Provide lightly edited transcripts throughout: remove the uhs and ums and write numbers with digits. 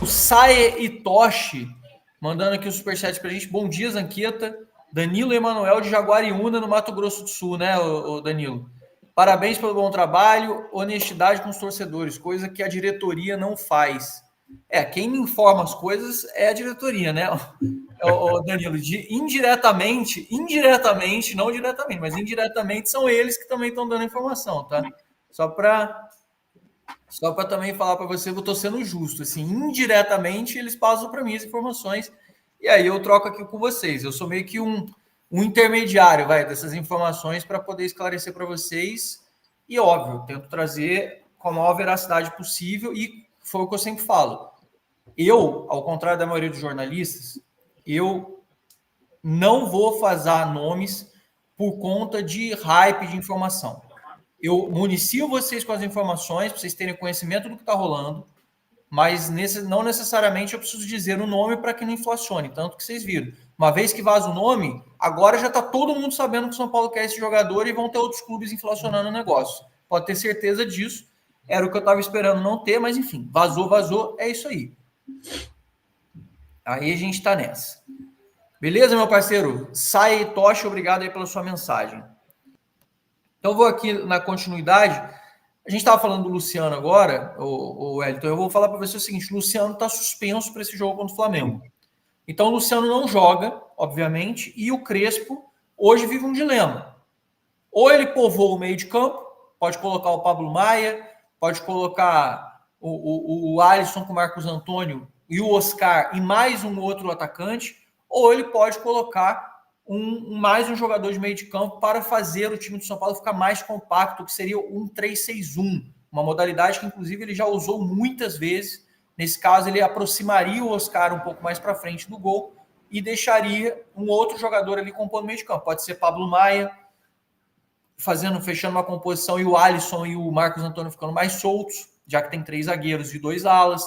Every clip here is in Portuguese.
O Sae Itoshi mandando aqui o superchat pra gente. Bom dia, Zanqueta. Danilo Emanuel de Jaguariúna, no Mato Grosso do Sul, né, o Danilo? Parabéns pelo bom trabalho, honestidade com os torcedores, coisa que a diretoria não faz. Quem me informa as coisas é a diretoria, né, o Danilo? Indiretamente, não diretamente, mas indiretamente são eles que também estão dando informação, tá? Só para também falar para você que eu estou sendo justo, assim, indiretamente eles passam para mim as informações e aí eu troco aqui com vocês. Eu sou meio que um intermediário, dessas informações para poder esclarecer para vocês e, óbvio, tento trazer com a maior veracidade possível e foi o que eu sempre falo. Eu, ao contrário da maioria dos jornalistas, eu não vou fazer nomes por conta de hype de informação. Eu municio vocês com as informações para vocês terem conhecimento do que está rolando, mas não necessariamente eu preciso dizer o nome para que não inflacione, tanto que vocês viram. Uma vez que vaza o nome, agora já está todo mundo sabendo que o São Paulo quer esse jogador e vão ter outros clubes inflacionando o negócio. Pode ter certeza disso. Era o que eu estava esperando não ter, mas enfim, vazou, é isso aí. Aí a gente está nessa. Beleza, meu parceiro? Sai, Tocha, obrigado aí pela sua mensagem. Então, vou aqui na continuidade. A gente estava falando do Luciano agora, o Wellington. Eu vou falar para você o seguinte: o Luciano está suspenso para esse jogo contra o Flamengo. Então, o Luciano não joga, obviamente, e o Crespo hoje vive um dilema. Ou ele povoa o meio de campo, pode colocar o Pablo Maia, pode colocar o Alisson com o Marcos Antônio e o Oscar e mais um outro atacante, ou ele pode colocar mais um jogador de meio de campo para fazer o time do São Paulo ficar mais compacto, que seria um 3-6-1, uma modalidade que, inclusive, ele já usou muitas vezes. Nesse caso, ele aproximaria o Oscar um pouco mais para frente do gol e deixaria um outro jogador ali compondo o meio de campo. Pode ser Pablo Maia, fechando uma composição, e o Alisson e o Marcos Antônio ficando mais soltos, já que tem 3 zagueiros e 2 alas.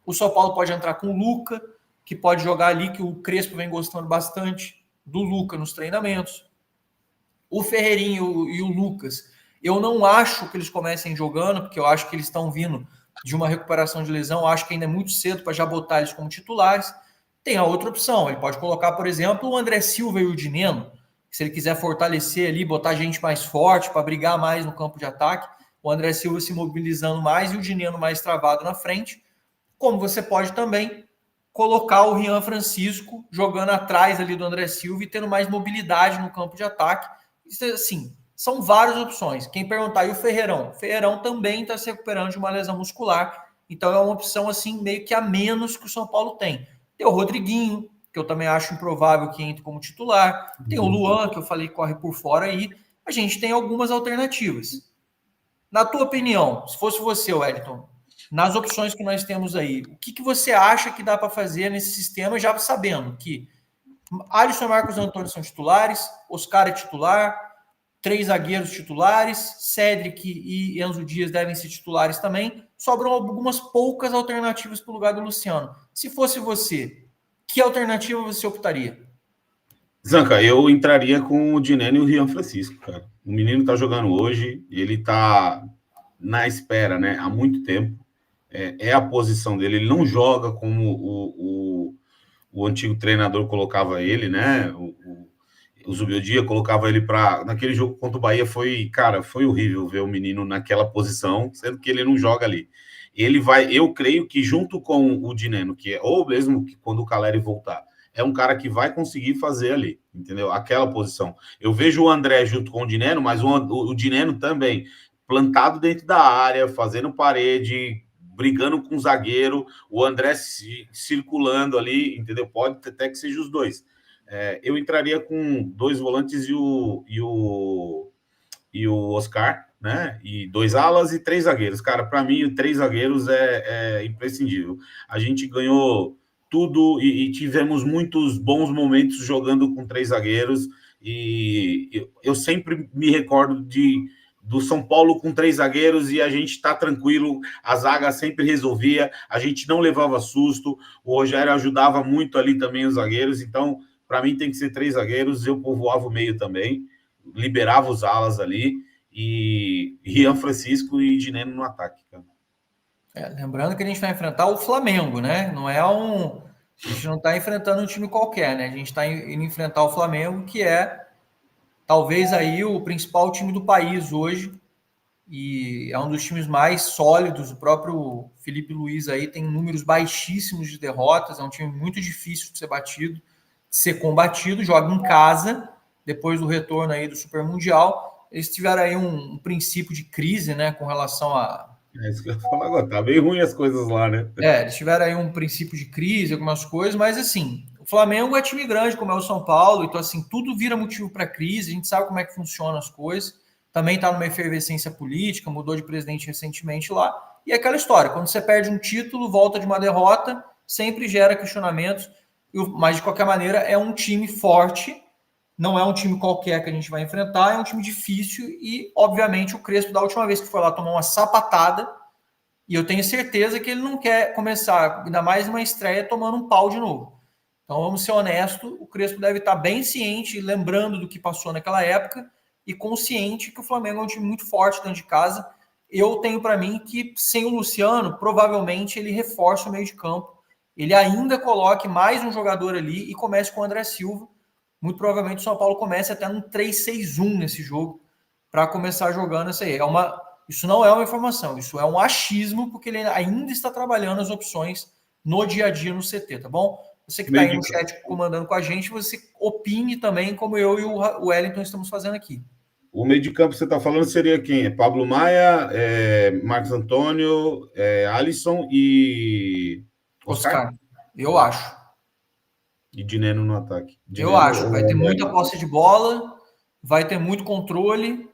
O São Paulo pode entrar com o Luca, que pode jogar ali, que o Crespo vem gostando bastante do Luca nos treinamentos. O Ferreirinho e o Lucas, eu não acho que eles comecem jogando, porque eu acho que eles estão vindo de uma recuperação de lesão, eu acho que ainda é muito cedo para já botar eles como titulares. Tem a outra opção, ele pode colocar, por exemplo, o André Silva e o Dineno, se ele quiser fortalecer ali, botar gente mais forte para brigar mais no campo de ataque, o André Silva se mobilizando mais e o Dineno mais travado na frente. Como você pode também colocar o Rian Francisco jogando atrás ali do André Silva e tendo mais mobilidade no campo de ataque. Isso, assim, são várias opções. Quem perguntar, e o Ferreirão? O Ferreirão também está se recuperando de uma lesão muscular, então é uma opção assim meio que a menos que o São Paulo tem. Tem o Rodriguinho, que eu também acho improvável que entre como titular. Tem o Luan, que eu falei que corre por fora aí. A gente tem algumas alternativas. Na tua opinião, se fosse você, Wellington, nas opções que nós temos aí, o que você acha que dá para fazer nesse sistema, já sabendo que Alisson e Marcos Antônio são titulares, Oscar é titular, 3 zagueiros titulares, Cédric e Enzo Dias devem ser titulares também, sobram algumas poucas alternativas para o lugar do Luciano. Se fosse você, que alternativa você optaria? Zanca, eu entraria com o Dineno e o Rian Francisco, cara. O menino tá jogando hoje, ele tá na espera, né, há muito tempo. É a posição dele, ele não joga como o antigo treinador colocava ele, né? O Zubeldia colocava ele para naquele jogo contra o Bahia, foi horrível ver o menino naquela posição, sendo que ele não joga ali. Eu creio que junto com o Dineno, que é ou mesmo que quando o Caleri voltar, é um cara que vai conseguir fazer ali, entendeu? Aquela posição. Eu vejo o André junto com o Dineno, mas o Dineno também plantado dentro da área, fazendo parede, brigando com o zagueiro, o André circulando ali, entendeu? Pode até que seja os dois. Eu entraria com 2 volantes e o Oscar, né? E 2 alas e 3 zagueiros. Cara, para mim, 3 zagueiros é imprescindível. A gente ganhou tudo e tivemos muitos bons momentos jogando com 3 zagueiros. E eu sempre me recordo do São Paulo com 3 zagueiros e a gente está tranquilo, a zaga sempre resolvia, a gente não levava susto, o Rogério ajudava muito ali também os zagueiros, então, para mim tem que ser 3 zagueiros, eu povoava o meio também, liberava os alas ali, e Rian Francisco e Dineno no ataque, cara. Lembrando que a gente vai enfrentar o Flamengo, né? A gente não está enfrentando um time qualquer, né? A gente está indo enfrentar o Flamengo, que é talvez aí o principal time do país hoje, e é um dos times mais sólidos. O próprio Felipe Luiz aí tem números baixíssimos de derrotas, é um time muito difícil de ser batido, de ser combatido, joga em casa, depois do retorno aí do Super Mundial. Eles tiveram aí um princípio de crise, né, com relação a... É isso que eu ia falar agora, tá bem ruim as coisas lá, né? Eles tiveram aí um princípio de crise, algumas coisas, mas assim, o Flamengo é time grande, como é o São Paulo, então assim, tudo vira motivo para crise, a gente sabe como é que funcionam as coisas, também está numa efervescência política, mudou de presidente recentemente lá, e é aquela história, quando você perde um título, volta de uma derrota, sempre gera questionamentos, mas de qualquer maneira é um time forte, não é um time qualquer que a gente vai enfrentar, é um time difícil, e obviamente o Crespo, da última vez que foi lá, tomou uma sapatada, e eu tenho certeza que ele não quer começar, ainda mais uma estreia, tomando um pau de novo. Então, vamos ser honestos, o Crespo deve estar bem ciente, lembrando do que passou naquela época, e consciente que o Flamengo é um time muito forte dentro de casa. Eu tenho para mim que, sem o Luciano, provavelmente ele reforça o meio de campo. Ele ainda coloque mais um jogador ali e comece com o André Silva. Muito provavelmente o São Paulo comece até num 3-6-1 nesse jogo, para começar jogando isso aí. Isso não é uma informação, isso é um achismo, porque ele ainda está trabalhando as opções no dia a dia no CT, tá bom? Você que está aí no chat comandando com a gente, você opine também, como eu e o Wellington estamos fazendo aqui. O meio de campo que você está falando seria quem? É Pablo Maia, Marcos Antônio, Alisson e Oscar? Eu acho. E Dineno no ataque. Eu acho. Vai ter muita posse de bola, vai ter muito controle,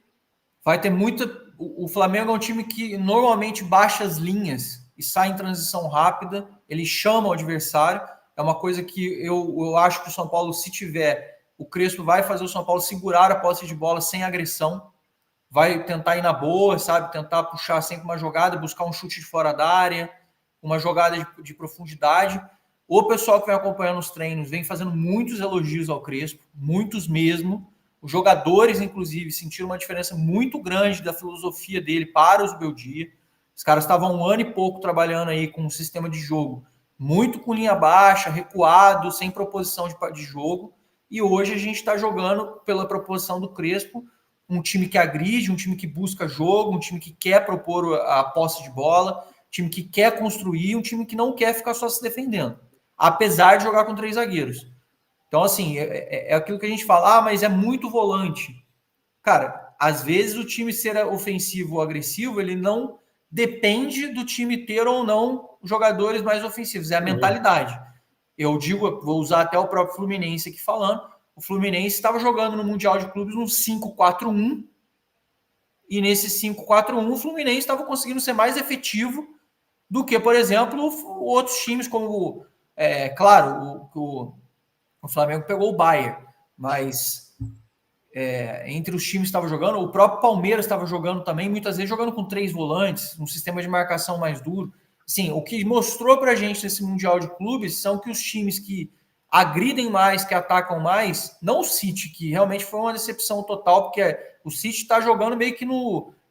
vai ter muita... O Flamengo é um time que normalmente baixa as linhas e sai em transição rápida, ele chama o adversário, é uma coisa que eu acho que o São Paulo, se tiver, o Crespo vai fazer o São Paulo segurar a posse de bola sem agressão, vai tentar ir na boa, sabe, tentar puxar sempre uma jogada, buscar um chute de fora da área, uma jogada de profundidade. O pessoal que vem acompanhando os treinos vem fazendo muitos elogios ao Crespo, muitos mesmo. Os jogadores, inclusive, sentiram uma diferença muito grande da filosofia dele para os Beldia. Os caras estavam 1 ano e pouco trabalhando aí com um sistema de jogo muito com linha baixa, recuado, sem proposição de jogo. E hoje a gente está jogando pela proposição do Crespo, um time que agride, um time que busca jogo, um time que quer propor a posse de bola, um time que quer construir, um time que não quer ficar só se defendendo, apesar de jogar com 3 zagueiros. Então, assim, é aquilo que a gente fala, mas é muito volante. Cara, às vezes o time ser ofensivo ou agressivo, ele não depende do time ter ou não jogadores mais ofensivos, é a mentalidade. Eu digo, vou usar até o próprio Fluminense aqui falando, o Fluminense estava jogando no Mundial de Clubes num 5-4-1, e nesse 5-4-1 o Fluminense estava conseguindo ser mais efetivo do que, por exemplo, outros times, como, claro, o Flamengo pegou o Bayern, mas entre os times que estavam jogando, o próprio Palmeiras estava jogando também, muitas vezes jogando com 3 volantes, um sistema de marcação mais duro. Sim, o que mostrou para a gente nesse Mundial de Clubes são que os times que agridem mais, que atacam mais, não o City, que realmente foi uma decepção total, porque o City está jogando meio que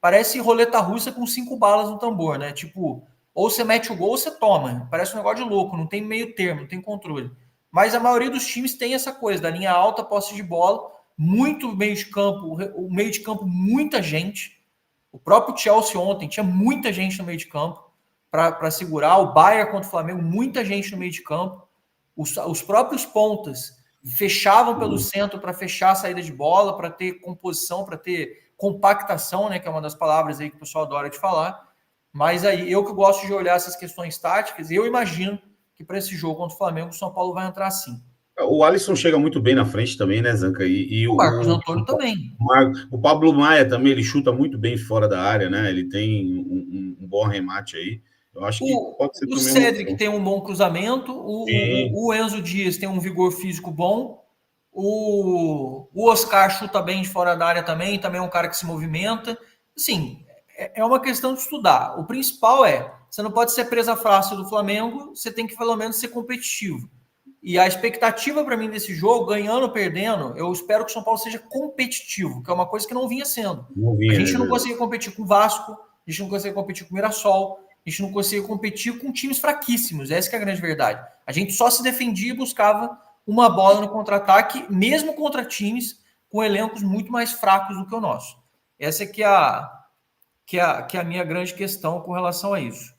parece roleta russa com 5 balas no tambor, né? Tipo, ou você mete o gol ou você toma. Parece um negócio de louco, não tem meio termo, não tem controle. Mas a maioria dos times tem essa coisa, da linha alta, posse de bola, muito meio de campo, o meio de campo, muita gente. O próprio Chelsea ontem tinha muita gente no meio de campo para segurar. O Bayern contra o Flamengo, muita gente no meio de campo. Os próprios pontas fechavam pelo centro para fechar a saída de bola, para ter composição, para ter compactação, né, que é uma das palavras aí que o pessoal adora de falar. Mas aí, eu que gosto de olhar essas questões táticas, eu imagino que para esse jogo contra o Flamengo, o São Paulo vai entrar assim. O Alisson chega muito bem na frente também, né, Zanca? E o Marcos Antônio também. O Pablo Maia também, ele chuta muito bem fora da área, né? Ele tem um bom remate aí. Eu acho que pode ser o Cédric tem um bom cruzamento, o Enzo Dias tem um vigor físico bom, o Oscar chuta bem de fora da área também é um cara que se movimenta. Assim, é uma questão de estudar. O principal você não pode ser presa fácil do Flamengo, você tem que pelo menos ser competitivo. E a expectativa para mim desse jogo, ganhando ou perdendo, eu espero que o São Paulo seja competitivo, que é uma coisa que não vinha sendo. A gente não conseguia competir com o Vasco, a gente não conseguia competir com o Mirassol, a gente não conseguia competir com times fraquíssimos. Essa que é a grande verdade. A gente só se defendia e buscava uma bola no contra-ataque, mesmo contra times com elencos muito mais fracos do que o nosso. Essa que é a minha grande questão com relação a isso.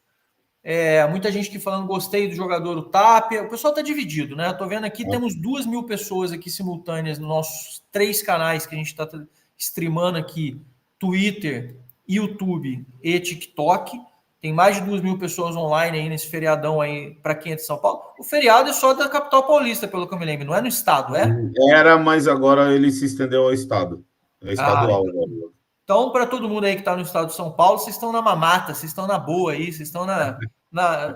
Muita gente aqui falando, gostei do jogador, o Tapia. O pessoal está dividido, né? Eu tô vendo aqui, temos 2.000 pessoas aqui simultâneas nos nossos 3 canais que a gente está streamando aqui, Twitter, YouTube e TikTok. Tem mais de 2.000 pessoas online aí nesse feriadão aí, para quem é de São Paulo. O feriado é só da capital paulista, pelo que eu me lembro, não é no estado, é? Era, mas agora ele se estendeu ao estado. É estadual. Então, para todo mundo aí que está no estado de São Paulo, vocês estão na mamata, vocês estão na boa aí, vocês estão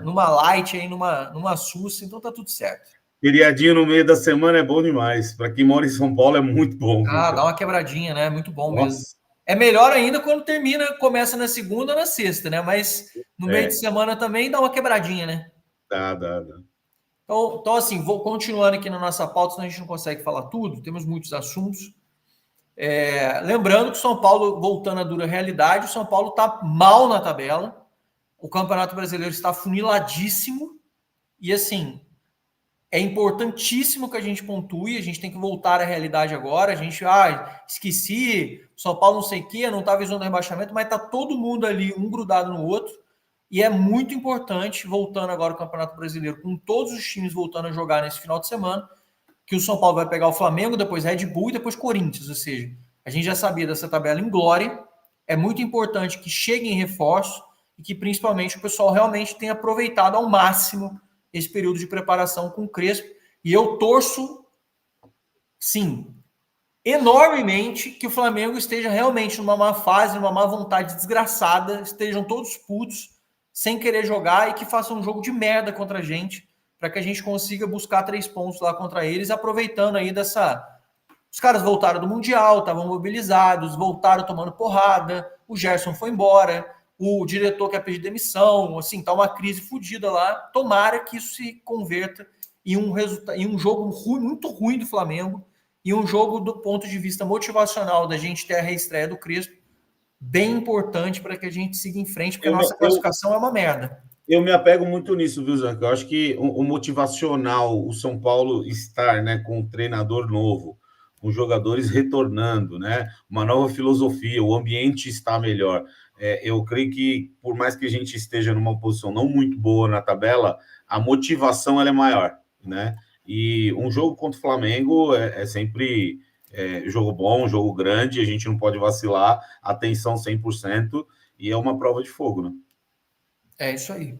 numa light aí, numa sussa, então tá tudo certo. Feriadinho no meio da semana é bom demais. Para quem mora em São Paulo é muito bom. Dá uma quebradinha, né? Muito bom mesmo. É melhor ainda quando começa na segunda ou na sexta, né? Mas no meio de semana também dá uma quebradinha, né? Dá. Então, assim, vou continuando aqui na nossa pauta, senão a gente não consegue falar tudo, temos muitos assuntos. Lembrando que o São Paulo, voltando à dura realidade, o São Paulo está mal na tabela, o Campeonato Brasileiro está funiladíssimo, e assim, é importantíssimo que a gente pontue, a gente tem que voltar à realidade agora, a gente, esqueci, São Paulo não sei o quê, não está visando o rebaixamento, mas está todo mundo ali, um grudado no outro, e é muito importante, voltando agora ao Campeonato Brasileiro, com todos os times voltando a jogar nesse final de semana, que o São Paulo vai pegar o Flamengo, depois Red Bull e depois Corinthians, ou seja, a gente já sabia dessa tabela inglória, é muito importante que cheguem reforços e que principalmente o pessoal realmente tenha aproveitado ao máximo esse período de preparação com o Crespo, e eu torço, sim, enormemente que o Flamengo esteja realmente numa má fase, numa má vontade desgraçada, estejam todos putos, sem querer jogar e que façam um jogo de merda contra a gente, para que a gente consiga buscar 3 pontos lá contra eles, aproveitando aí os caras voltaram do Mundial, estavam mobilizados, voltaram tomando porrada, o Gerson foi embora, o diretor quer pedir demissão, assim, tá uma crise fodida lá. Tomara que isso se converta em um jogo muito ruim do Flamengo, e um jogo do ponto de vista motivacional da gente ter a reestreia do Crespo, bem importante para que a gente siga em frente, porque a nossa classificação é uma merda. Eu me apego muito nisso, viu, Zanca? Eu acho que o motivacional, o São Paulo estar, né, com um treinador novo, com jogadores retornando, né, uma nova filosofia, o ambiente está melhor. Eu creio que, por mais que a gente esteja numa posição não muito boa na tabela, a motivação ela é maior, né? E um jogo contra o Flamengo é sempre jogo bom, jogo grande, a gente não pode vacilar, atenção 100%, e é uma prova de fogo, né? É isso aí.